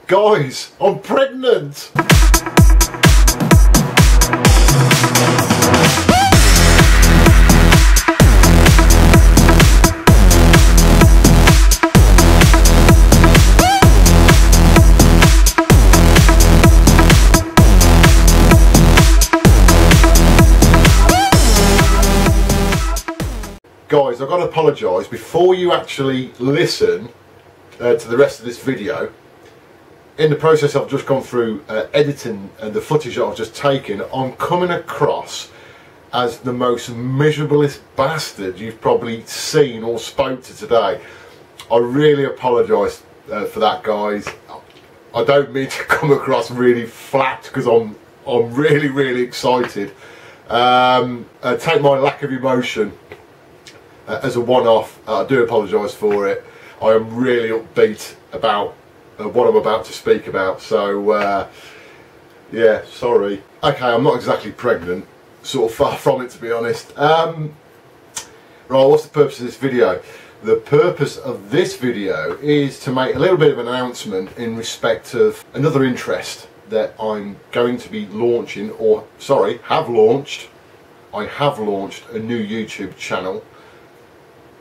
Guys, I'm pregnant! Guys, I've got to apologise before you actually listen to the rest of this video. In the process I've just gone through editing the footage that I've just taken, I'm coming across as the most miserablest bastard you've probably seen or spoke to today. I really apologise for that, guys. I don't mean to come across really flat, because I'm really excited. Take my lack of emotion as a one-off. I do apologise for it. I am really upbeat about what I'm about to speak about, so yeah, sorry. Okay, I'm not exactly pregnant, sort of far from it, to be honest. Right, what's the purpose of this video? The purpose of this video is to make a little bit of an announcement in respect of another interest that I'm going to be launching, or sorry, have launched. I have launched a new YouTube channel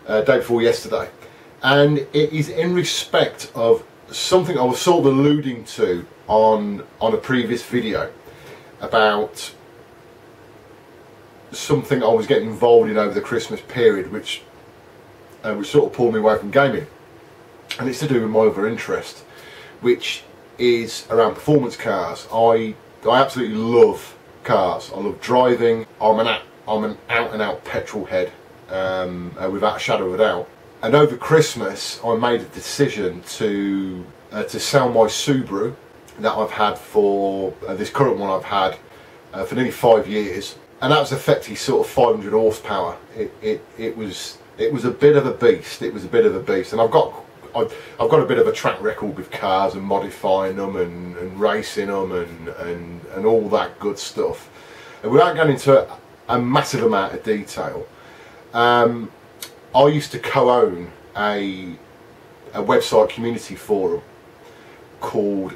day before yesterday, and it is in respect of something I was sort of alluding to on a previous video about something I was getting involved in over the Christmas period, which sort of pulled me away from gaming, and it's to do with my other interest, which is around performance cars. I absolutely love cars. I love driving. I'm an out and out petrol head, without a shadow of a doubt. And over Christmas I made a decision to sell my Subaru that I've had for this current one I've had for nearly 5 years, and that was effectively sort of 500 horsepower. It was a bit of a beast. It was a bit of a beast, and I've got a bit of a track record with cars and modifying them and racing them and all that good stuff. And without going into a massive amount of detail, I used to co-own a website community forum called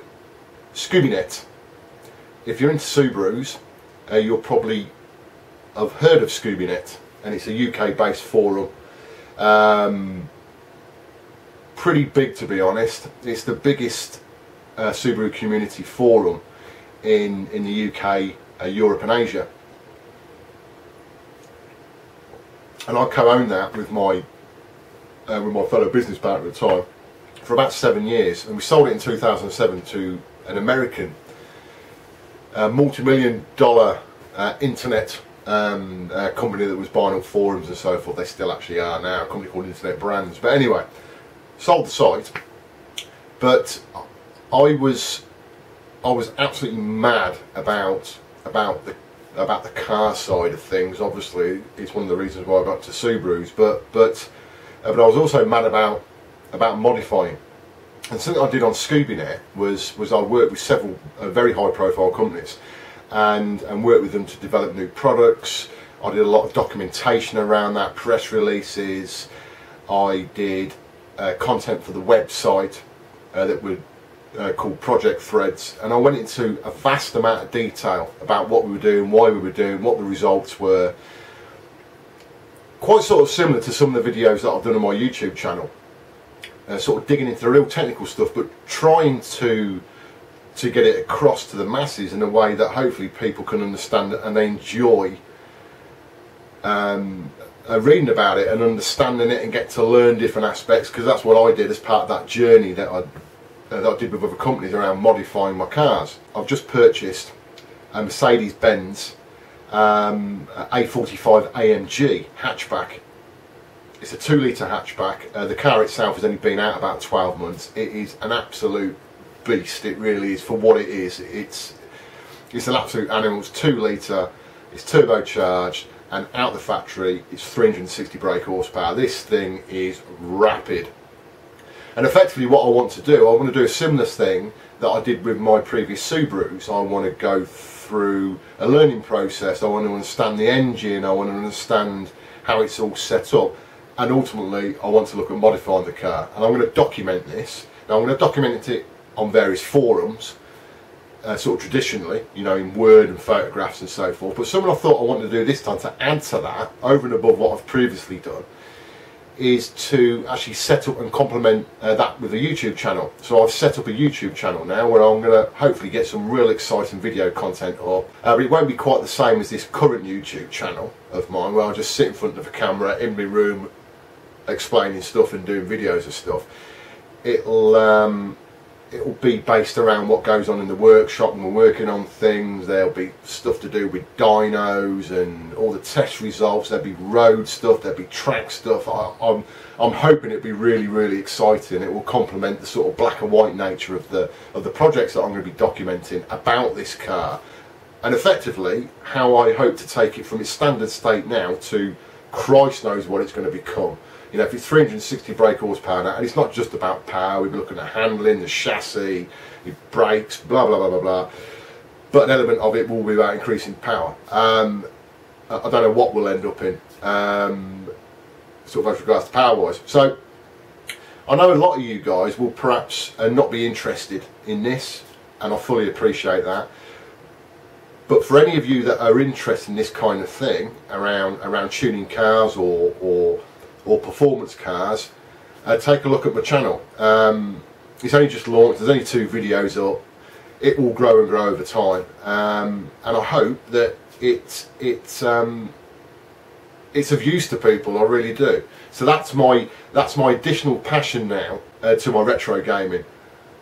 ScoobyNet. If you're into Subarus, you'll probably have heard of ScoobyNet, and it's a UK based forum. Pretty big, to be honest. It's the biggest Subaru community forum in the UK, Europe and Asia. And I co-owned that with my fellow business partner at the time for about 7 years, and we sold it in 2007 to an American multi-million dollar internet company that was buying up forums and so forth. They still actually are now, a company called Internet Brands. But anyway, sold the site. But I was absolutely mad about the car side of things. Obviously, it's one of the reasons why I got to Subarus, but I was also mad about modifying. And something I did on ScoobyNet was I worked with several very high profile companies and worked with them to develop new products. I did a lot of documentation around that, press releases. I did content for the website that would called Project Threads, and I went into a vast amount of detail about what we were doing, why we were doing, what the results were. Quite sort of similar to some of the videos that I've done on my YouTube channel, sort of digging into the real technical stuff, but trying to get it across to the masses in a way that hopefully people can understand and enjoy reading about it and understanding it, and get to learn different aspects, because that's what I did as part of that journey that I did with other companies around modifying my cars. I've just purchased a Mercedes-Benz A45 AMG hatchback. It's a 2-litre hatchback. The car itself has only been out about 12 months. It is an absolute beast. It really is, for what it is. It's an absolute animal. It's 2-litre, it's turbocharged, and out the factory it's 360 brake horsepower. This thing is rapid. And effectively what I want to do a similar thing that I did with my previous Subarus. I want to go through a learning process. I want to understand the engine. I want to understand how it's all set up, and ultimately I want to look at modifying the car. And I'm going to document this. Now I'm going to document it on various forums, sort of traditionally, you know, in Word and photographs and so forth. But something I thought I wanted to do this time to add to that, over and above what I've previously done, is to actually set up and complement that with a YouTube channel. So I've set up a YouTube channel now where I'm going to hopefully get some real exciting video content up. But it won't be quite the same as this current YouTube channel of mine, where I'll just sit in front of a camera in my room explaining stuff and doing videos of stuff. It'll be based around what goes on in the workshop, and we're working on things. There'll be stuff to do with dynos and all the test results. There'll be road stuff, there'll be track stuff. I'm hoping it'll be really, really exciting. It will complement the sort of black and white nature of the projects that I'm going to be documenting about this car, and effectively how I hope to take it from its standard state now to Christ knows what it's going to become. You know, if it's 360 brake horsepower now, and it's not just about power, we're looking at handling, the chassis, the brakes, blah blah blah blah blah. But an element of it will be about increasing power. I don't know what we'll end up in, sort of as regards to power wise. So I know a lot of you guys will perhaps not be interested in this, and I fully appreciate that. But for any of you that are interested in this kind of thing, around tuning cars or performance cars, take a look at my channel. It's only just launched, there's only 2 videos up. It will grow and grow over time, and I hope that it's of use to people. I really do. So that's my additional passion now to my retro gaming.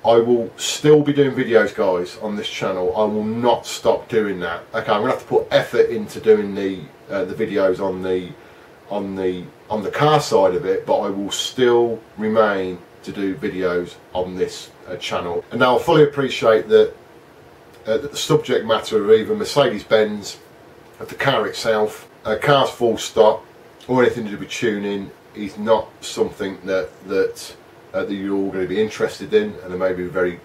I will still be doing videos, guys, on this channel. I will not stop doing that. Okay, I'm gonna have to put effort into doing the videos on the car side of it, but I will still remain to do videos on this channel. And now I fully appreciate that the subject matter of either Mercedes-Benz, of the car itself, cars full stop, or anything to do with tuning is not something that you're all going to be interested in, and there may be a very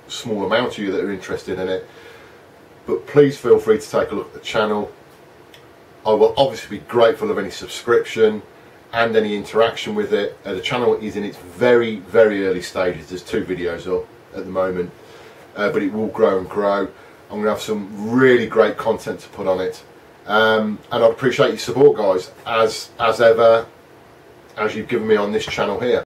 small amount of you that are interested in it. But please feel free to take a look at the channel. I will obviously be grateful of any subscription and any interaction with it. The channel is in its very, very early stages. There's 2 videos up at the moment, but it will grow and grow. I'm going to have some really great content to put on it, and I'd appreciate your support, guys, as ever, as you've given me on this channel here.